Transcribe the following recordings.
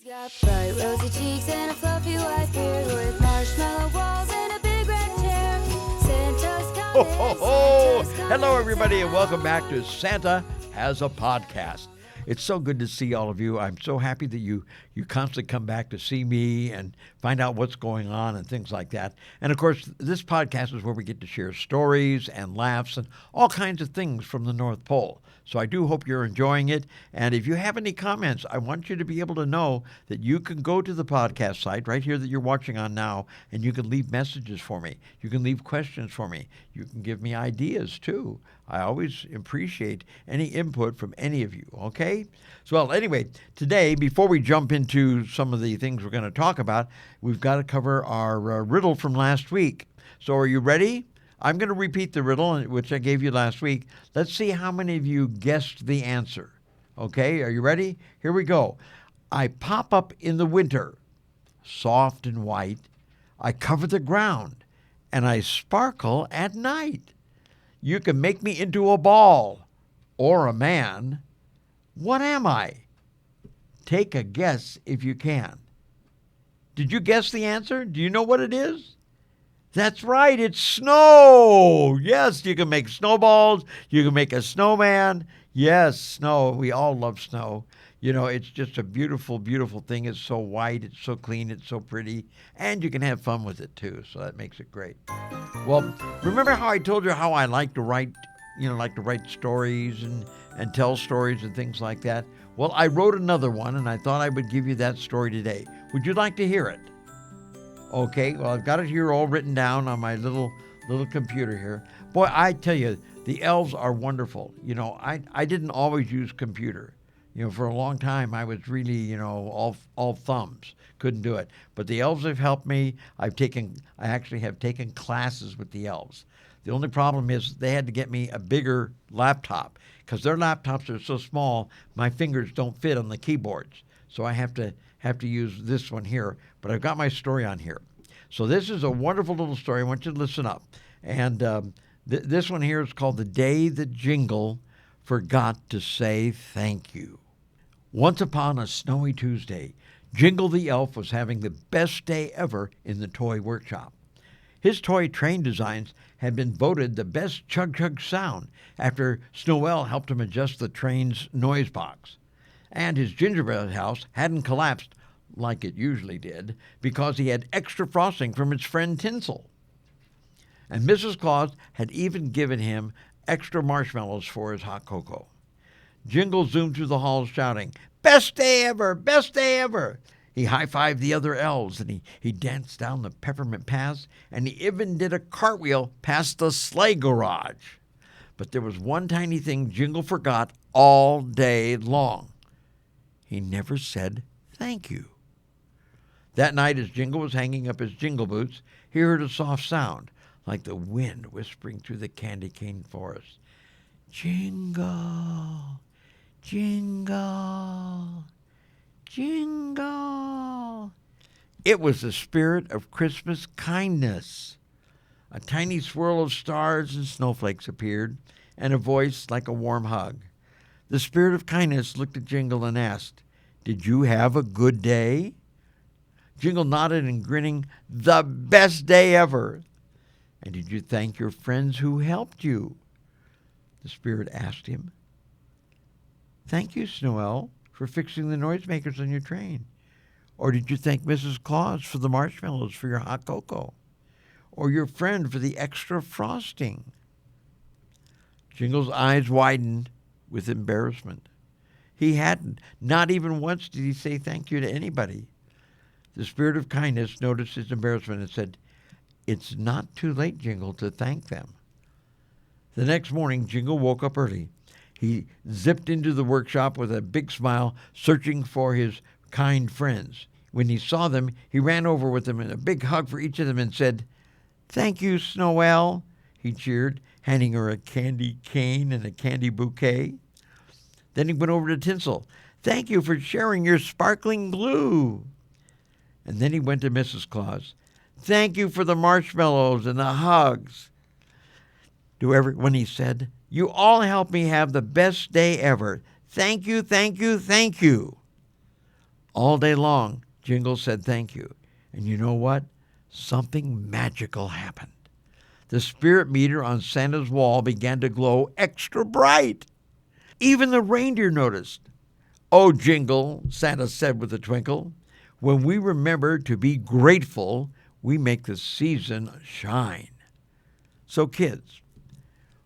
got bright rosy cheeks and a fluffy white beard with marshmallow walls and a big red chair. Santa's coming. Ho, ho, ho. Santa's coming. Hello, everybody, and welcome back to Santa Has a Podcast. It's so good to see all of you. I'm so happy that you constantly come back to see me and find out what's going on and things like that. And, of course, this podcast is where we get to share stories and laughs and all kinds of things from the North Pole. So I do hope you're enjoying it. And if you have any comments, I want you to be able to know that you can go to the podcast site right here that you're watching on now, and you can leave messages for me. You can leave questions for me. You can give me ideas, too. I always appreciate any input from any of you, okay? So, well, anyway, today, before we jump into some of the things we're going to talk about, we've got to cover our riddle from last week. So are you ready? I'm going to repeat the riddle, which I gave you last week. Let's see how many of you guessed the answer. Okay, are you ready? Here we go. I pop up in the winter, soft and white. I cover the ground, and I sparkle at night. You can make me into a ball or a man. What am I? Take a guess if you can. Did you guess the answer? Do you know what it is? That's right, it's snow. Yes, you can make snowballs. You can make a snowman. Yes, snow. We all love snow. You know, it's just a beautiful, beautiful thing. It's so white, it's so clean, it's so pretty. And you can have fun with it, too, so that makes it great. Well, remember how I told you how I like to write, stories and tell stories and things like that? Well, I wrote another one, and I thought I would give you that story today. Would you like to hear it? Okay, well, I've got it here all written down on my little computer here. Boy, I tell you, the elves are wonderful. You know, I didn't always use computer. You know, for a long time, I was really, all thumbs. Couldn't do it. But the elves have helped me. I actually have taken classes with the elves. The only problem is they had to get me a bigger laptop because their laptops are so small, my fingers don't fit on the keyboards. So I have to use this one here, but I've got my story on here. So this is a wonderful little story. I want you to listen up. And this one here is called The Day That Jingle Forgot to Say Thank You. Once upon a snowy Tuesday, Jingle the Elf was having the best day ever in the toy workshop. His toy train designs had been voted the best chug-chug sound after Snowell helped him adjust the train's noise box. And his gingerbread house hadn't collapsed like it usually did because he had extra frosting from his friend Tinsel. And Mrs. Claus had even given him extra marshmallows for his hot cocoa. Jingle zoomed through the halls shouting, "Best day ever! Best day ever!" He high-fived the other elves, and he danced down the peppermint paths, and he even did a cartwheel past the sleigh garage. But there was one tiny thing Jingle forgot all day long. He never said thank you. That night, as Jingle was hanging up his jingle boots, he heard a soft sound, like the wind whispering through the candy cane forest. Jingle, jingle, jingle. It was the spirit of Christmas kindness. A tiny swirl of stars and snowflakes appeared, and a voice like a warm hug. The spirit of kindness looked at Jingle and asked, "Did you have a good day?" Jingle nodded and grinning, "The best day ever." "And did you thank your friends who helped you?" The spirit asked him. "Thank you, Snowell, for fixing the noisemakers on your train. Or did you thank Mrs. Claus for the marshmallows for your hot cocoa? Or your friend for the extra frosting?" Jingle's eyes widened with embarrassment. He hadn't. Not even once did he say thank you to anybody. The spirit of kindness noticed his embarrassment and said, "It's not too late, Jingle, to thank them." The next morning, Jingle woke up early. He zipped into the workshop with a big smile, searching for his kind friends. When he saw them, he ran over with them and a big hug for each of them and said, "Thank you, Snowell," he cheered, handing her a candy cane and a candy bouquet. Then he went over to Tinsel. "Thank you for sharing your sparkling glue." And then he went to Mrs. Claus. "Thank you for the marshmallows and the hugs." To everyone he said, "You all helped me have the best day ever. Thank you, thank you, thank you." All day long, Jingle said thank you. And you know what? Something magical happened. The spirit meter on Santa's wall began to glow extra bright. Even the reindeer noticed. "Oh, Jingle," Santa said with a twinkle, "when we remember to be grateful, we make the season shine." So kids,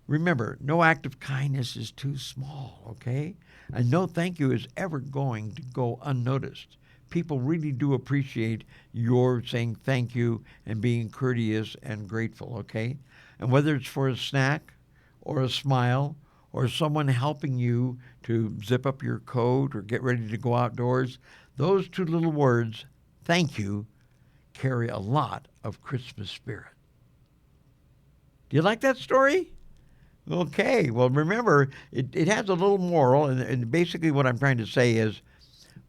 remember, no act of kindness is too small, okay? And no thank you is ever going to go unnoticed. People really do appreciate your saying thank you and being courteous and grateful, okay? And whether it's for a snack or a smile or someone helping you to zip up your coat or get ready to go outdoors, those two little words, thank you, carry a lot of Christmas spirit. Do you like that story? Okay, well, remember, it has a little moral, and basically what I'm trying to say is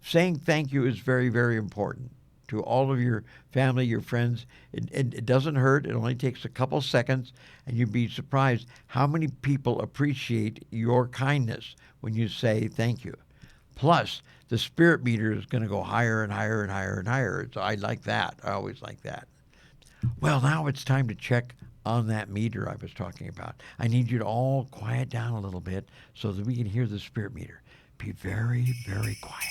saying thank you is very, very important to all of your family, your friends. It doesn't hurt. It only takes a couple seconds, and you'd be surprised how many people appreciate your kindness when you say thank you. Plus, the spirit meter is going to go higher and higher and higher and higher. So I like that. I always like that. Well, now it's time to check on that meter I was talking about. I need you to all quiet down a little bit so that we can hear the spirit meter. Be very, very quiet.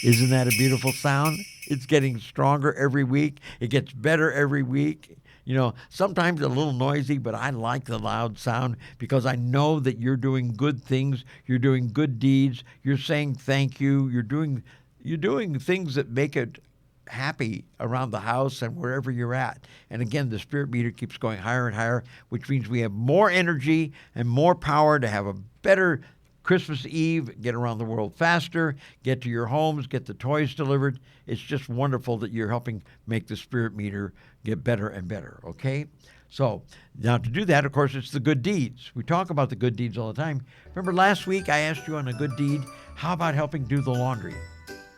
Isn't that a beautiful sound? It's getting stronger every week. It gets better every week. You know, sometimes a little noisy, but I like the loud sound because I know that you're doing good things. You're doing good deeds. You're saying thank you. You're doing things that make it happy around the house and wherever you're at. And again, the spirit meter keeps going higher and higher, which means we have more energy and more power to have a better Christmas Eve, get around the world faster, get to your homes, get the toys delivered. It's just wonderful that you're helping make the spirit meter get better and better, okay? So now to do that, of course, it's the good deeds. We talk about the good deeds all the time. Remember last week I asked you on a good deed, how about helping do the laundry?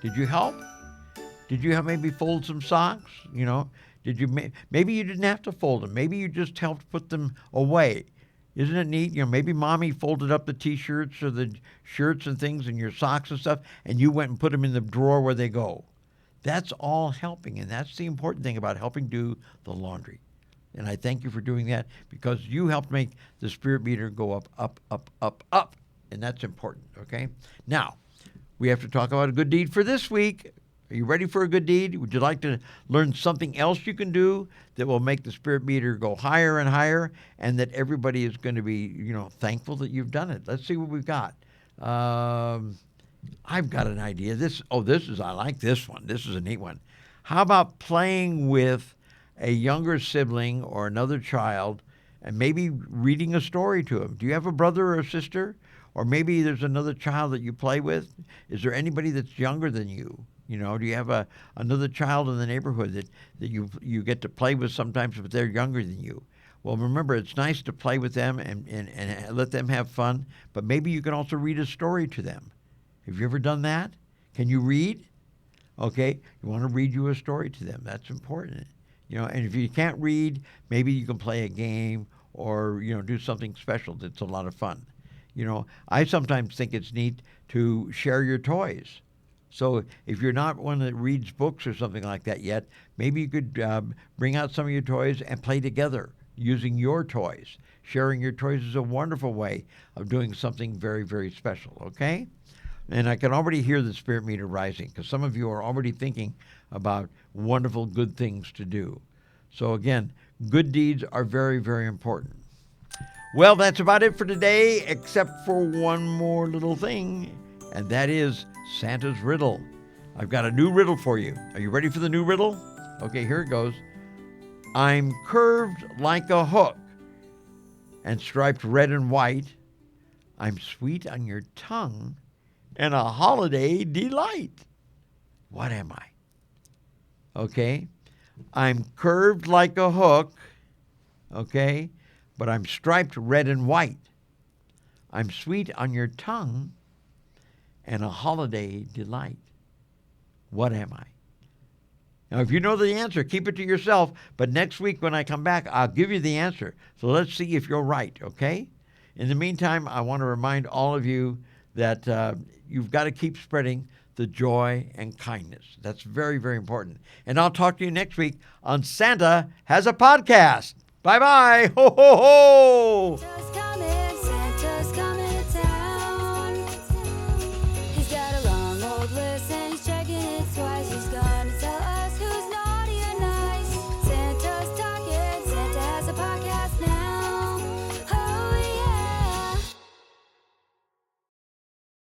Did you help? Did you maybe fold some socks? You know, maybe you didn't have to fold them. Maybe you just helped put them away. Isn't it neat? You know, maybe mommy folded up the T-shirts or the shirts and things and your socks and stuff, and you went and put them in the drawer where they go. That's all helping, and that's the important thing about helping do the laundry. And I thank you for doing that because you helped make the spirit meter go up, up, up, up, up, and that's important, okay? Now, we have to talk about a good deed for this week. Are you ready for a good deed? Would you like to learn something else you can do that will make the spirit meter go higher and higher and that everybody is going to be, thankful that you've done it? Let's see what we've got. I've got an idea. I like this one. This is a neat one. How about playing with a younger sibling or another child and maybe reading a story to them? Do you have a brother or a sister? Or maybe there's another child that you play with? Is there anybody that's younger than you? Do you have another child in the neighborhood that you get to play with sometimes, but they're younger than you? Well, remember, it's nice to play with them and let them have fun, but maybe you can also read a story to them. Have you ever done that? Can you read? Okay, you want to read you a story to them. That's important. And if you can't read, maybe you can play a game or, do something special that's a lot of fun. I sometimes think it's neat to share your toys. So if you're not one that reads books or something like that yet, maybe you could bring out some of your toys and play together using your toys. Sharing your toys is a wonderful way of doing something very, very special, okay? And I can already hear the spirit meter rising because some of you are already thinking about wonderful, good things to do. So again, good deeds are very, very important. Well, that's about it for today, except for one more little thing, and that is Santa's riddle. I've got a new riddle for you. Are you ready for the new riddle? Okay, here it goes. I'm curved like a hook and striped red and white. I'm sweet on your tongue and a holiday delight. What am I? Okay, I'm curved like a hook, okay, but I'm striped red and white. I'm sweet on your tongue and a holiday delight. What am I? Now, if you know the answer, keep it to yourself. But next week when I come back, I'll give you the answer. So let's see if you're right, okay? In the meantime, I want to remind all of you that you've got to keep spreading the joy and kindness. That's very, very important. And I'll talk to you next week on Santa Has a Podcast. Bye-bye. Ho, ho, ho.